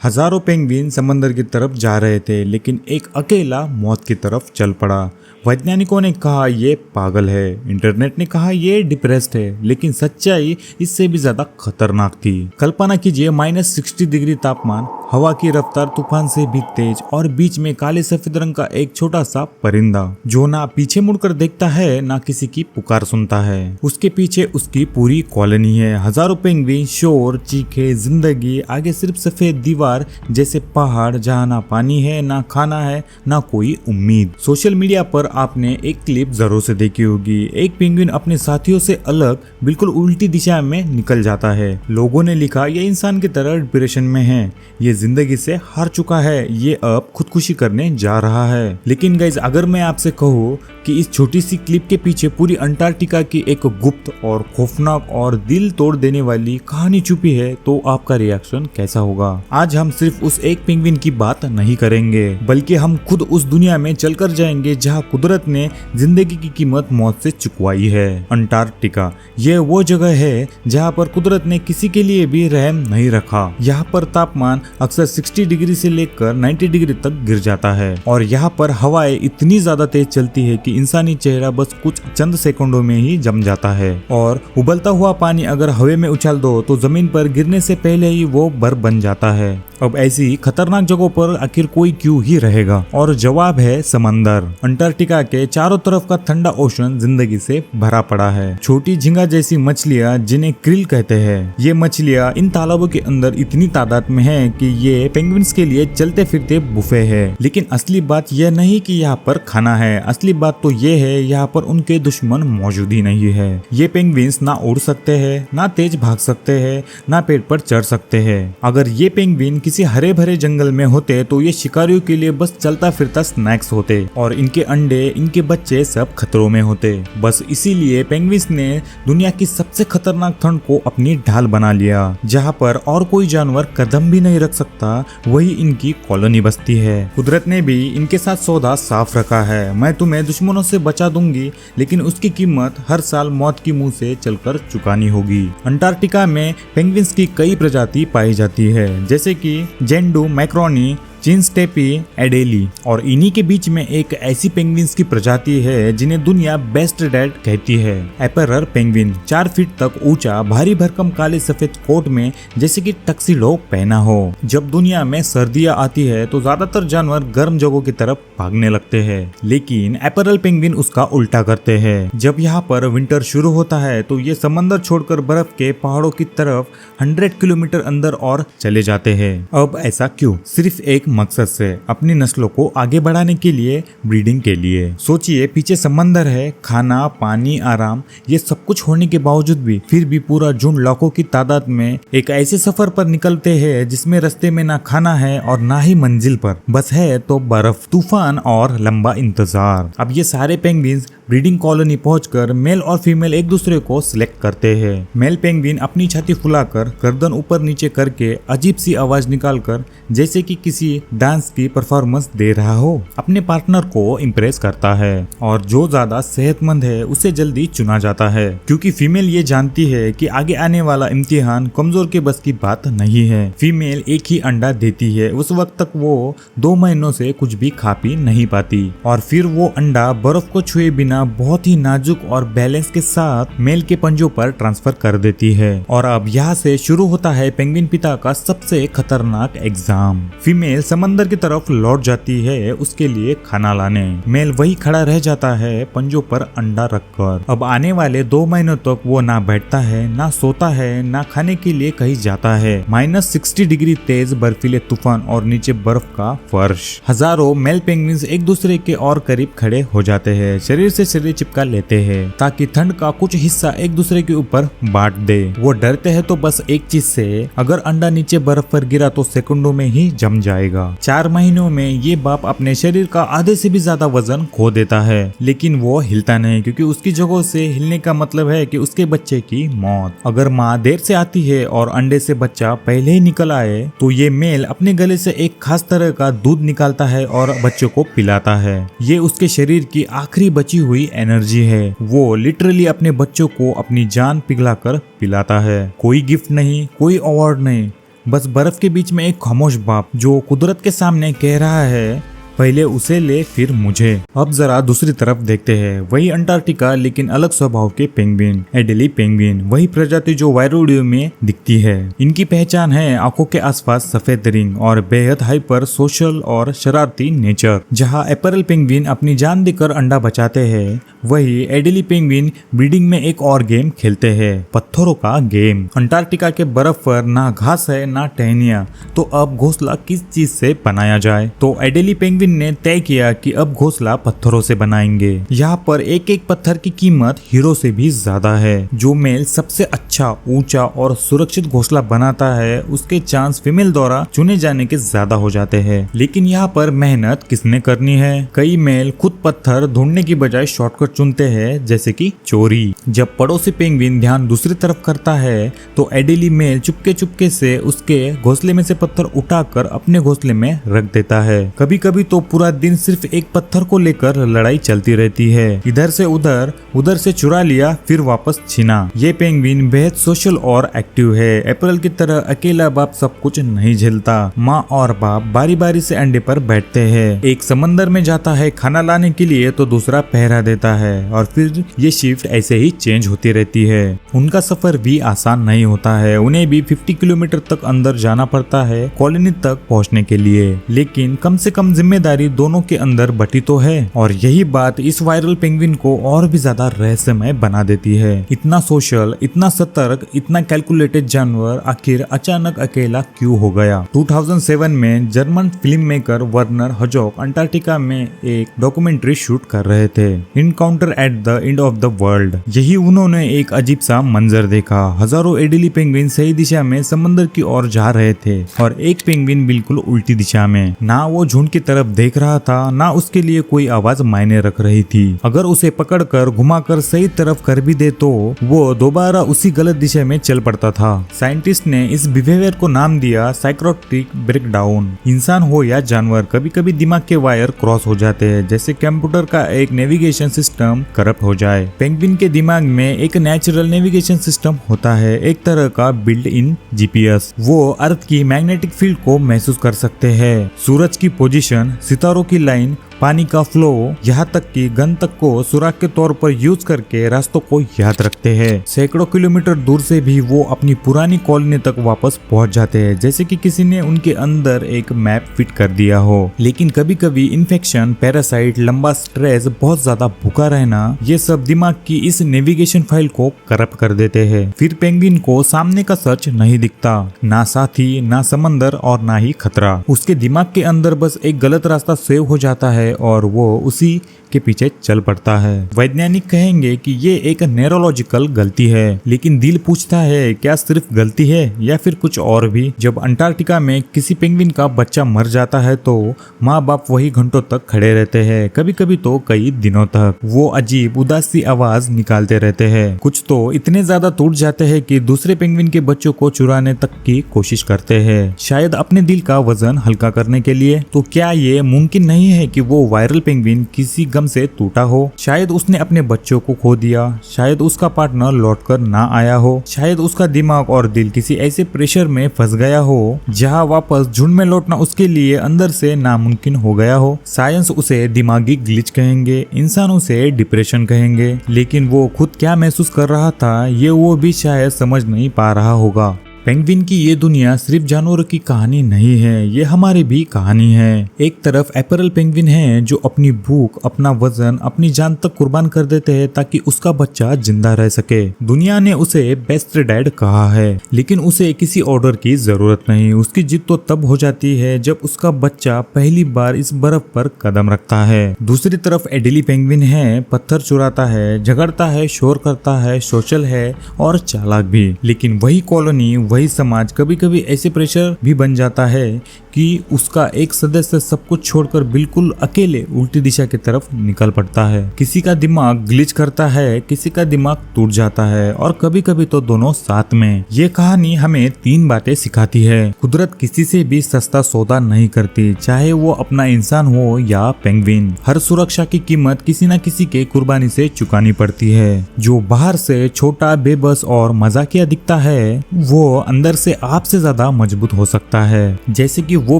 हजारों पेंगुइन समंदर की तरफ जा रहे थे, लेकिन एक अकेला मौत की तरफ चल पड़ा। वैज्ञानिकों ने कहा ये पागल है, इंटरनेट ने कहा ये डिप्रेस्ड है, लेकिन सच्चाई इससे भी ज्यादा खतरनाक थी। कल्पना कीजिए -60 डिग्री तापमान, हवा की रफ्तार तूफान से भी तेज और बीच में काले सफेद रंग का एक छोटा सा परिंदा जो ना पीछे मुड़कर देखता है ना किसी की पुकार सुनता है। उसके पीछे उसकी पूरी कॉलोनी है, हजारों पेंगुइन, शोर, चीखे, जिंदगी, आगे सिर्फ सफेद दीवार जैसे पहाड़ जहाँ ना पानी है, ना खाना है, ना कोई उम्मीद। सोशल मीडिया पर आपने एक क्लिप जरूर से देखी होगी। एक पेंगुइन अपने साथियों से अलग बिल्कुल उल्टी दिशा में निकल जाता है। लोगों ने लिखा ये इंसान की तरह डिप्रेशन में है, ये जिंदगी से हार चुका है, ये अब खुदकुशी करने जा रहा है। लेकिन गाइस, अगर मैं आपसे कहूँ कि इस छोटी सी क्लिप के पीछे पूरी अंटार्कटिका की एक गुप्त और खौफनाक और दिल तोड़ देने वाली कहानी छुपी है, तो आपका रिएक्शन कैसा होगा? आज हम सिर्फ उस एक पेंगुइन की बात नहीं करेंगे, बल्कि हम खुद उस दुनिया में चलकर जाएंगे जहाँ कुदरत ने जिंदगी की कीमत मौत से चुकवाई है। अंटार्कटिका ये वो जगह है जहाँ पर कुदरत ने किसी के लिए भी रहम नहीं रखा। यहाँ पर तापमान अक्सर 60 डिग्री से लेकर 90 डिग्री तक गिर जाता है और यहाँ पर हवाएं इतनी ज्यादा तेज चलती है कि इंसानी चेहरा बस कुछ चंद सेकंडों में ही जम जाता है। और उबलता हुआ पानी अगर हवा में उछाल दो तो जमीन पर गिरने से पहले ही वो बर्फ बन जाता है। अब ऐसी खतरनाक जगहों पर आखिर कोई क्यों ही रहेगा? और जवाब है समंदर। अंटार्कटिका के चारों तरफ का ठंडा ओशन जिंदगी से भरा पड़ा है। छोटी झींगा जैसी मछलियां जिन्हें क्रिल कहते हैं, ये मछलियां इन तालाबों के अंदर इतनी तादाद में हैं कि ये पेंगुइन्स के लिए चलते फिरते बुफे है। लेकिन असली बात यह नहीं कि यहाँ पर खाना है, असली बात तो ये है यहाँ पर उनके दुश्मन मौजूद ही नहीं है। ये पेंगुइन्स ना उड़ सकते हैं, ना तेज भाग सकते हैं, ना पेड़ पर चढ़ सकते हैं। अगर ये पेंगुइन किसी हरे भरे जंगल में होते तो ये शिकारियों के लिए बस चलता फिरता स्नैक्स होते और इनके अंडे, इनके बच्चे सब खतरों में होते। बस इसीलिए पेंगुइन्स ने दुनिया की सबसे खतरनाक ठंड को अपनी ढाल बना लिया। जहाँ पर और कोई जानवर कदम भी नहीं रख सकता, वही इनकी कॉलोनी बसती है। कुदरत ने भी इनके साथ सौदा साफ रखा है। मैं तुम्हें दुश्मनों से बचा दूंगी, लेकिन उसकी कीमत हर साल मौत की मुंह से चलकर चुकानी होगी। अंटार्कटिका में पेंगुइन्स की कई प्रजाति पाई जाती है, जैसे कि जेंडू मैक्रोनी, चीन स्टेपी, एडेली, और इन्हीं के बीच में एक ऐसी पेंगुइन्स की प्रजाति है जिन्हें दुनिया बेस्ट डेड कहती है, एपरर पेंगुइन। 4 फीट तक ऊंचा, भारी भरकम काले सफेद कोट में जैसे कि टक्सीडो पहना हो। जब दुनिया में सर्दियां आती है तो ज्यादातर जानवर गर्म जगहों की तरफ भागने लगते हैं, लेकिन एपरल पेंगुइन उसका उल्टा करते हैं। जब यहाँ पर विंटर शुरू होता है तो ये समंदर छोड़कर बर्फ के पहाड़ों की तरफ 100 किलोमीटर अंदर और चले जाते हैं। अब ऐसा क्यों? सिर्फ एक मकसद से, अपनी नस्लों को आगे बढ़ाने के लिए, ब्रीडिंग के लिए। सोचिए, पीछे समंदर है, खाना, पानी, आराम, ये सब कुछ होने के बावजूद भी फिर भी पूरा झुंड लाखों की तादाद में एक ऐसे सफर पर निकलते हैं जिसमें रास्ते में ना खाना है और ना ही मंजिल पर बस है तो बर्फ, तूफान और लंबा इंतजार। अब ये सारे पेंगुइन्स ब्रीडिंग कॉलोनी पहुंचकर मेल और फीमेल एक दूसरे को सिलेक्ट करते हैं। मेल पेंगुइन अपनी छाती फुलाकर, गर्दन ऊपर नीचे करके अजीब सी आवाज निकालकर, जैसे कि किसी डांस की परफॉर्मेंस दे रहा हो, अपने पार्टनर को इम्प्रेस करता है। और जो ज्यादा सेहतमंद है उसे जल्दी चुना जाता है, क्योंकि फीमेल ये जानती है कि आगे आने वाला इम्तिहान कमजोर के बस की बात नहीं है। फीमेल एक ही अंडा देती है, उस वक्त तक वो 2 महीनों से कुछ भी खा पी नहीं पाती, और फिर वो अंडा बर्फ को छुए बिना बहुत ही नाजुक और बैलेंस के साथ मेल के पंजों पर ट्रांसफर कर देती है। और अब यहाँ से शुरू होता है पेंगुइन पिता का सबसे खतरनाक एग्जाम। फीमेल समंदर की तरफ लौट जाती है उसके लिए खाना लाने। मेल वही खड़ा रह जाता है पंजों पर अंडा रखकर। अब आने वाले 2 महीनों तक वो ना बैठता है, ना सोता है, ना खाने के लिए कहीं जाता है। -60 डिग्री तेज बर्फीले तूफान और नीचे बर्फ का फर्श। हजारों मेल पेंगुइन्स एक दूसरे के और करीब खड़े हो जाते हैं, शरीर से शरीर चिपका लेते हैं ताकि ठंड का कुछ हिस्सा एक दूसरे के ऊपर बांट दे। वो डरते हैं तो बस एक चीज से, अगर अंडा नीचे बर्फ पर गिरा तो सेकंडों में ही जम जाएगा। 4 महीनों में ये बाप अपने शरीर का आधे से भी ज्यादा वजन खो देता है, लेकिन वो हिलता नहीं, क्योंकि उसकी जगह से हिलने का मतलब है कि उसके बच्चे की मौत। अगर माँ देर से आती है और अंडे से बच्चा पहले ही निकल आए तो ये मेल अपने गले से एक खास तरह का दूध निकालता है और बच्चों को पिलाता है। ये उसके शरीर की आखिरी बची हुई एनर्जी है। वो लिटरली अपने बच्चों को अपनी जान पिघलाकर पिलाता है। कोई गिफ्ट नहीं, कोई अवार्ड नहीं, बस बर्फ के बीच में एक खामोश बाप जो कुदरत के सामने कह रहा है पहले उसे ले फिर मुझे। अब जरा दूसरी तरफ देखते हैं, वही अंटार्कटिका लेकिन अलग स्वभाव के पेंगुइन, एडेली पेंगुइन, वही प्रजाति जो वायरल वीडियो में दिखती है। इनकी पहचान है आंखों के आसपास सफेद रिंग और बेहद हाइपर सोशल और शरारती नेचर। जहां एपरल पेंगुइन अपनी जान देकर अंडा बचाते हैं, वही एडेली पेंगुइन ब्रीडिंग में एक और गेम खेलते हैं, पत्थरों का गेम। अंटार्कटिका के बर्फ पर ना घास है ना टहनियां, तो अब घोंसला किस चीज से बनाया जाए? तो एडेली पेंगुइन ने तय किया कि अब घोंसला पत्थरों से बनाएंगे। यहाँ पर एक एक पत्थर की कीमत हीरो से भी ज्यादा है। जो मेल सबसे अच्छा, ऊंचा और सुरक्षित घोंसला बनाता है, उसके चांस फीमेल द्वारा चुने जाने के ज्यादा हो जाते हैं। लेकिन यहाँ पर मेहनत किसने करनी है? कई मेल खुद पत्थर ढूंढने की बजाय शॉर्टकट चुनते हैं, जैसे कि चोरी। जब पड़ोसी पेंगुइन ध्यान दूसरी तरफ करता है, तो एडेली मेल चुपके चुपके से उसके घोंसले में से पत्थर उठाकर अपने घोंसले में रख देता है। कभी कभी तो पूरा दिन सिर्फ एक पत्थर को लेकर लड़ाई चलती रहती है। इधर से उधर, उधर से चुरा लिया फिर वापस छीना। ये पेंगुइन बेहद सोशल और एक्टिव है। अप्रैल की तरह अकेला बाप सब कुछ नहीं झेलता। माँ और बाप बारी बारी से अंडे पर बैठते हैं। एक समंदर में जाता है खाना लाने के लिए, तो दूसरा पहरा देता है और फिर ये शिफ्ट ऐसे ही चेंज होती रहती है। उनका सफर भी आसान नहीं होता है। उन्हें भी 50 किलोमीटर तक अंदर जाना पड़ता है कॉलोनी तक पहुँचने के लिए। लेकिन कम से कम जिम्मेदारी दोनों के अंदर बटी तो है, और यही बात इस वायरल पेंगुइन को और भी ज्यादा रहस्यमय बना देती है। इतना सोशल, इतना सतर्क, इतना कैलकुलेटेड जानवर आखिर अचानक अकेला क्यों हो गया? 2007 में German film maker Werner Herzog Antarctica में एक डॉक्यूमेंट्री शूट कर रहे थे, encounter at the end of the world. यही उन्होंने एक अजीब सा मंजर देखा। हजारों एडेली पेंगुइन सही दिशा में समंदर की ओर जा रहे थे और एक पेंगुइन बिल्कुल उल्टी दिशा में। ना वो झुंड की तरफ देख रहा था, ना उसके लिए कोई आवाज मायने रख रही थी। अगर उसे पकड़कर घुमाकर सही तरफ कर भी दे तो वो दोबारा उसी गलत दिशा में चल पड़ता था। साइंटिस्ट ने इस बिहेवियर को नाम दिया साइकोटिक ब्रेकडाउन। इंसान हो या जानवर, कभी कभी दिमाग के वायर क्रॉस हो जाते हैं, जैसे कंप्यूटर का एक नेविगेशन सिस्टम करप्ट हो जाए। पेंगुइन के दिमाग में एक नेचुरल नेविगेशन सिस्टम होता है, एक तरह का बिल्ट इन जीपीएस। वो अर्थ की मैग्नेटिक फील्ड को महसूस कर सकते हैं, सूरज की पोजीशन, सितारों की लाइन, पानी का फ्लो, यहाँ तक कि गन तक को सुराग के तौर पर यूज करके रास्तों को याद रखते हैं। सैकड़ों किलोमीटर दूर से भी वो अपनी पुरानी कॉलोनी तक वापस पहुंच जाते हैं, जैसे कि किसी ने उनके अंदर एक मैप फिट कर दिया हो। लेकिन कभी कभी इन्फेक्शन, पैरासाइट, लंबा स्ट्रेस, बहुत ज्यादा भूखा रहना, ये सब दिमाग की इस नेविगेशन फाइल को करप्ट कर देते हैं। फिर पेंगुइन को सामने का सच नहीं दिखता, ना साथी, ना समंदर और ना ही खतरा। उसके दिमाग के अंदर बस एक गलत रास्ता सेव हो जाता है और वो उसी के पीछे चल पड़ता है। वैज्ञानिक कहेंगे कि ये एक न्यूरोलॉजिकल गलती है, लेकिन दिल पूछता है क्या सिर्फ गलती है या फिर कुछ और भी? जब अंटार्कटिका में किसी पेंगुइन का बच्चा मर जाता है तो माँ बाप वही घंटों तक खड़े रहते हैं, कभी कभी तो कई दिनों तक। वो अजीब उदासी आवाज निकालते रहते हैं। कुछ तो इतने ज्यादा टूट जाते हैं कि दूसरे पेंगुइन के बच्चों को चुराने तक की कोशिश करते हैं, शायद अपने दिल का वजन हल्का करने के लिए। तो क्या ये मुमकिन नहीं है कि वो वायरल पेंगुइन किसी गम से टूटा हो? शायद उसने अपने बच्चों को खो दिया, शायद उसका पार्टनर लौटकर ना आया हो, शायद उसका दिमाग और दिल किसी ऐसे प्रेशर में फंस गया हो जहां वापस झुंड में लौटना उसके लिए अंदर से नामुमकिन हो गया हो। साइंस उसे दिमागी ग्लिच कहेंगे, इंसान उसे डिप्रेशन कहेंगे, लेकिन वो खुद क्या महसूस कर रहा था ये वो भी शायद समझ नहीं पा रहा होगा। पेंगुइन की ये दुनिया सिर्फ जानवरों की कहानी नहीं है, ये हमारी भी कहानी है। एक तरफ एपरल पेंगुइन है जो अपनी भूख, अपना वजन, अपनी जान तक कुर्बान कर देते हैं ताकि उसका बच्चा जिंदा रह सके। दुनिया ने उसे बेस्ट डैड कहा है, लेकिन उसे किसी ऑर्डर की जरूरत नहीं। उसकी जिद तो तब हो जाती है जब उसका बच्चा पहली बार इस बर्फ पर कदम रखता है। दूसरी तरफ एडेली पेंगुइन है, पत्थर चुराता है, झगड़ता है, शोर करता है, सोशल है और चालाक भी। लेकिन वही कॉलोनी, वही समाज कभी कभी ऐसे प्रेशर भी बन जाता है कि उसका एक सदस्य सब कुछ छोड़कर बिल्कुल अकेले उल्टी दिशा की तरफ निकल पड़ता है। किसी का दिमाग ग्लिच करता है, किसी का दिमाग टूट जाता है और कभी कभी तो दोनों साथ में। ये कहानी हमें 3 बातें सिखाती है। कुदरत किसी से भी सस्ता सौदा नहीं करती, चाहे वो अपना इंसान हो या पेंगुइन। हर सुरक्षा की कीमत किसी न किसी के कुर्बानी से चुकानी पड़ती है। जो बाहर से छोटा, बेबस और मजाकिया दिखता है वो अंदर से आपसे ज्यादा मजबूत हो सकता है। जैसे कि वो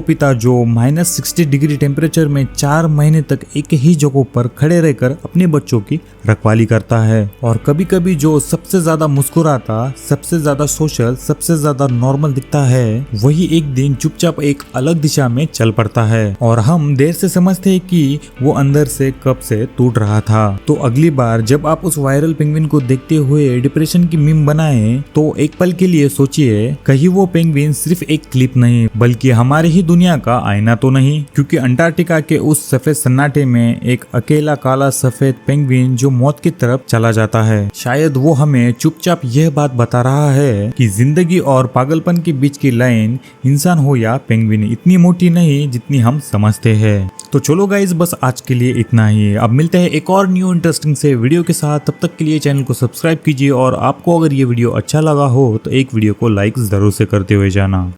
पिता जो -60 डिग्री टेम्परेचर में 4 महीने तक एक ही जगह पर खड़े रहकर अपने बच्चों की रखवाली करता है, और कभी कभी जो सबसे ज्यादा मुस्कुराता, सबसे ज्यादा सोशल, सबसे ज्यादा नॉर्मल दिखता है, वही एक दिन चुपचाप एक अलग दिशा में चल पड़ता है और हम देर से समझते हैं कि वो अंदर से कब से टूट रहा था। तो अगली बार जब आप उस वायरल पेंगुइन को देखते हुए डिप्रेशन की मीम बनाएं, तो एक पल के लिए सोचिए, कहीं वो पेंगुइन सिर्फ एक क्लिप नहीं बल्कि हमारी ही दुनिया का आईना तो नहीं। क्योंकि अंटार्कटिका के उस सफेद सन्नाटे में एक अकेला काला सफेद पेंगुइन जो मौत की तरफ चला जाता है, शायद वो हमें चुपचाप यह बात बता रहा है कि जिंदगी और पागलपन के बीच की लाइन, इंसान हो या पेंगुइन, इतनी मोटी नहीं जितनी हम समझते हैं। तो चलो गाइस, बस आज के लिए इतना ही। अब मिलते हैं एक और न्यू इंटरेस्टिंग से वीडियो के साथ। तब तक के लिए चैनल को सब्सक्राइब कीजिए और आपको अगर ये वीडियो अच्छा लगा हो तो एक वीडियो को लाइक जरूर से करते हुए जाना।